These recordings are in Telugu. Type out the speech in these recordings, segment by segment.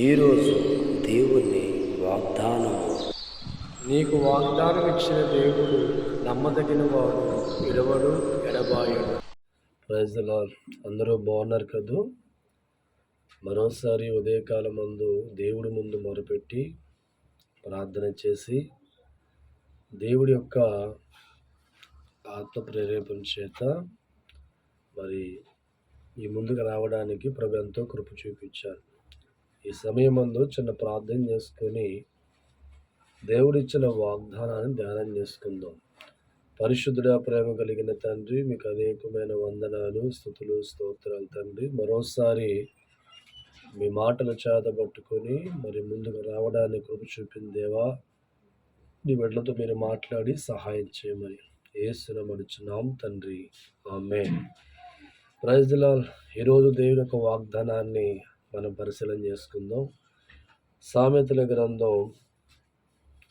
ఈరోజు దేవుని వాగ్దానము. నీకు వాగ్దానం ఇచ్చిన దేవుడు నమ్మదగిన వాడు, విడవడు, ఎడబాయడు. Praise the Lord. అందరూ బాగున్నారు కదూ? మరోసారి ఉదయకాలం ముందు దేవుడి ముందు మొరపెట్టి ప్రార్థన చేసి దేవుడి యొక్క ఆత్మ ప్రేరేపణ చేత మరి ఈ ముందుకు రావడానికి ప్రభు ఎంతో కృప చూపించారు. ఈ సమయం ముందు చిన్న ప్రార్థన చేసుకొని దేవుడిచ్చిన వాగ్దానాన్ని ధ్యానం చేసుకుందాం. పరిశుద్ధుడా, ప్రేమ కలిగిన తండ్రి, మీకు అనేకమైన వందనాలు, స్తుతులు, స్తోత్రాలు తండ్రి. మరోసారి మీ మాటలు చేతబట్టుకొని మరి ముందుకు రావడానికి కృప చూపిన దేవా, నీ బిడ్డలతో మీరు మాట్లాడి సహాయం చేయమని యేసునామమున అడుగుచున్నాం తండ్రి, ఆమేన్. Praise the lord. ఈరోజు దేవుని యొక్క వాగ్దానాన్ని మనం పరిశీలన చేసుకుందాం. సామెతల గ్రంథం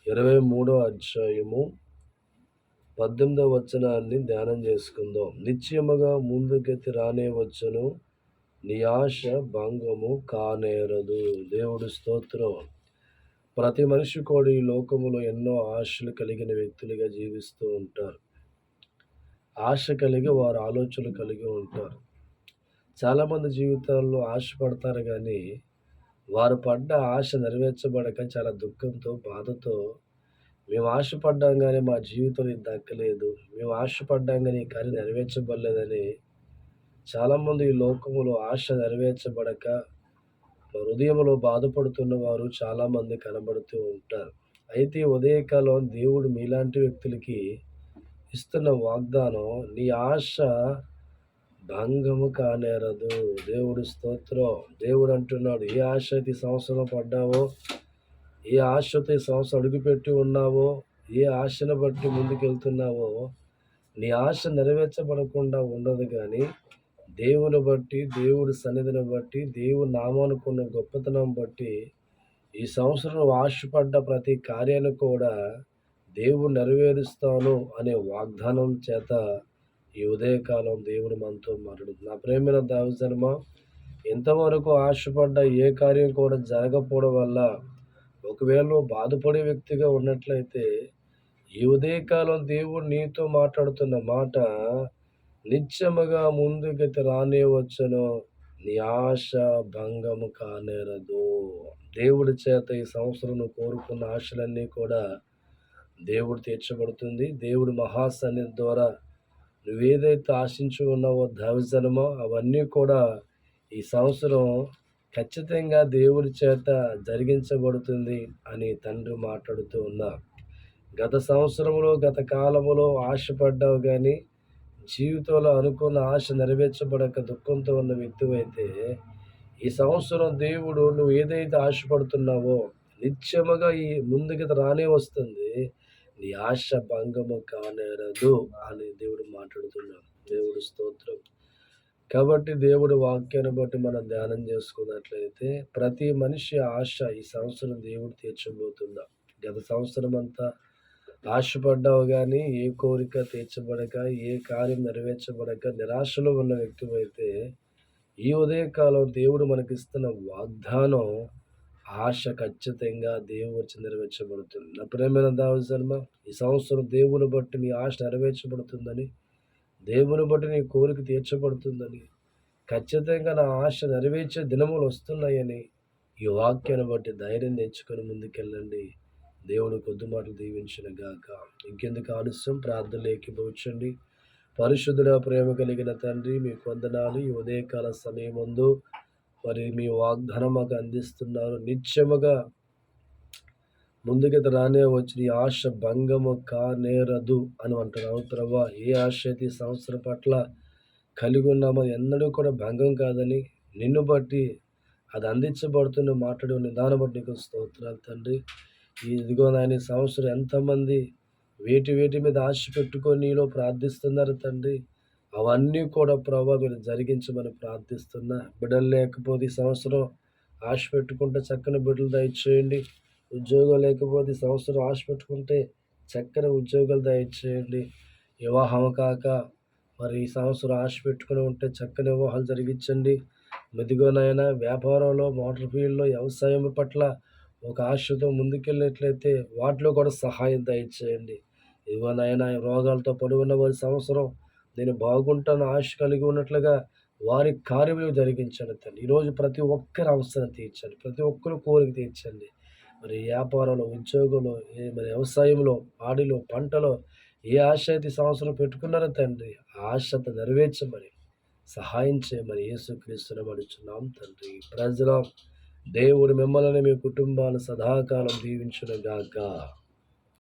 23వ అధ్యాయము 18వ వచనాన్ని ధ్యానం చేసుకుందాం. నిశ్చయముగా ముందుకెత్తి రానే వచ్చును, నీ ఆశ భంగము కానేరదు. దేవుడి స్తోత్రం. ప్రతి మనిషి కూడా ఈ లోకములో ఎన్నో ఆశలు కలిగిన వ్యక్తులుగా జీవిస్తూ ఉంటారు. ఆశ కలిగి వారు ఆలోచనలు కలిగి ఉంటారు. చాలామంది జీవితాల్లో ఆశపడతారు, కానీ వారు పడ్డ ఆశ నెరవేర్చబడక చాలా దుఃఖంతో, బాధతో, మేము ఆశపడ్డాం కానీ మా జీవితంలో ఇది దక్కలేదు, మేము ఆశపడ్డాం కానీ ఈ కార్యం నెరవేర్చబడలేదని చాలామంది ఈ లోకములో ఆశ నెరవేర్చబడక హృదయంలో బాధపడుతున్న వారు చాలామంది కనబడుతూ ఉంటారు. అయితే ఉదయకాలం దేవుడు మీలాంటి వ్యక్తులకి ఇస్తున్న వాగ్దానం, నీ ఆశ భంగము కానేరదు. దేవుడు స్తోత్రం. దేవుడు అంటున్నాడు, ఏ ఆశ అయితే ఈ సంవత్సరం పడ్డావో, ఏ ఆశతో ఈ సంవత్సరం అడుగుపెట్టి ఉన్నావో, ఏ ఆశను బట్టి ముందుకెళ్తున్నావో, నీ ఆశ నెరవేర్చబడకుండా ఉండదు. కానీ దేవుని బట్టి, దేవుడి సన్నిధిని బట్టి, దేవుని నామానుకున్న గొప్పతనం బట్టి ఈ సంవత్సరం ఆశపడ్డ ప్రతి కార్యాన్ని కూడా దేవుడు నెరవేరుస్తాను అనే వాగ్దానం చేత ఈ ఉదయకాలం దేవుడు మనతో మాట్లాడు. నా ప్రేమైన దావజనమా, ఇంతవరకు ఆశపడ్డ ఏ కార్యం కూడా జరగకపోవడం వల్ల ఒకవేళ నువ్వు బాధపడే వ్యక్తిగా ఉన్నట్లయితే ఈ ఉదయకాలం దేవుడు నీతో మాట్లాడుతున్న మాట, నిత్యముగా ముందుకి రానే వచ్చును, నీ ఆశ భంగము కానేరదు. దేవుడి చేత ఈ సంవత్సరం నువ్వు కోరుకున్న ఆశలన్నీ కూడా దేవుడు తీర్చబడుతుంది. దేవుడు మహాసన్నిధి ద్వారా నువ్వేదైతే ఆశించి ఉన్నావో దైవజనమో, అవన్నీ కూడా ఈ సంవత్సరం ఖచ్చితంగా దేవుడి చేత జరిగించబడుతుంది అని తండ్రి మాట్లాడుతూ ఉన్నా. గత సంవత్సరంలో, గత కాలంలో ఆశపడ్డావు, కానీ జీవితంలో అనుకున్న ఆశ నెరవేర్చబడక దుఃఖంతో ఉన్న వ్యక్తివైతే ఈ సంవత్సరం దేవుడు నువ్వు ఏదైతే ఆశపడుతున్నావో నిత్యముగా ఈ ముందుకి రానే వస్తుంది, నీ ఆశ భంగము కానేరదు అని దేవుడు మాట్లాడుతున్నాడు. దేవుడు స్తోత్రం. కాబట్టి దేవుడి వాక్యాన్ని బట్టి మనం ధ్యానం చేసుకున్నట్లయితే ప్రతి మనిషి ఆశ ఈ సంవత్సరం దేవుడు తీర్చబోతున్నా. గత సంవత్సరం అంతా ఆశపడ్డావు, కానీ ఏ కోరిక తీర్చబడక, ఏ కార్యం నెరవేర్చబడక నిరాశలో ఉన్న వ్యక్తివైతే ఈ ఉదయకాలం దేవుడు మనకిస్తున్న వాగ్దానం, ఆశ ఖచ్చితంగా దేవుడు నెరవేర్చబడుతుంది. నా ప్రేమైన దావజన్మ, ఈ సంవత్సరం దేవుని బట్టి నీ ఆశ నెరవేర్చబడుతుందని, దేవుని బట్టి నీ కోరిక తీర్చబడుతుందని, ఖచ్చితంగా నా ఆశ నెరవేర్చే దినములు వస్తున్నాయని ఈ వాక్యాన్ని బట్టి ధైర్యం తెచ్చుకొని ముందుకెళ్ళండి. దేవుడు కొద్ది మాటలు దీవించిన గాక. ఇంకెందుకు ఆలస్యం, ప్రార్థనలు ఏకీభవించండి. పరిశుద్ధుడ, ప్రేమ కలిగిన తండ్రి, మీకు వందనాలు. ఈ ఉదయకాల సమయం ముందు మరి మీ వాగ్దానం మాకు అందిస్తున్నారు. నిత్యముగా ముందుకి రానే వచ్చి ఈ ఆశ భంగము కానేరదు అని అంటున్నావు ప్రభా. ఏ ఆశ అయితే ఈ సంవత్సరం పట్ల కలిగి ఉన్నామో ఎన్నడూ కూడా భంగం కాదని, నిన్ను బట్టి అది అందించబడుతున్న మాట్లాడే నిదానం బట్టి నీకు స్తోత్రాలు తండ్రి. ఇదిగో నాయన, ఈ సంవత్సరం ఎంతమంది వేటి మీద ఆశ పెట్టుకొని నీలో ప్రార్థిస్తున్నారు తండ్రి, అవన్నీ కూడా ప్రభావ మీరు జరిగించమని ప్రార్థిస్తున్నా. బిడ్డలు లేకపోతే ఈ సంవత్సరం ఆశ పెట్టుకుంటే చక్కని బిడ్డలు దయచేయండి. ఉద్యోగం లేకపోతే ఈ సంవత్సరం ఆశ పెట్టుకుంటే చక్కని ఉద్యోగాలు దయచేయండి. వివాహం కాక మరి ఈ సంవత్సరం ఆశ పెట్టుకుని ఉంటే చక్కని వివాహాలు జరిగించండి. ఇదిగోనైనా వ్యాపారంలో, మోటార్ ఫీల్డ్‌లో, వ్యవసాయం పట్ల ఒక ఆశతో ముందుకెళ్ళినట్లయితే వాటిలో కూడా సహాయం దయచేయండి. ఇదిగో నాయనా రోగాలతో పడి ఉన్న వారి సంవత్సరం నేను బాగుంటాను ఆశ కలిగి ఉన్నట్లుగా వారి కార్యములు జరిగించండి తండ్రి. ఈరోజు ప్రతి ఒక్కరి అవసరం తీర్చండి. ప్రతి ఒక్కరి కోరిక తీర్చండి. మరి వ్యాపారంలో, ఉద్యోగంలో, మరి వ్యవసాయంలో, పాడిలో, పంటలో ఏ ఆశ అయితే ఈ సంవత్సరం పెట్టుకున్నారో తండ్రి, ఆ ఆశత నెరవేర్చమని సహాయం చేయమని యేసుక్రీస్తుని అడుగుచున్నాం తండ్రి. ప్రజల దేవుడు మిమ్మల్ని మీ కుటుంబాన్ని సదాకాలం దీవించును గాక.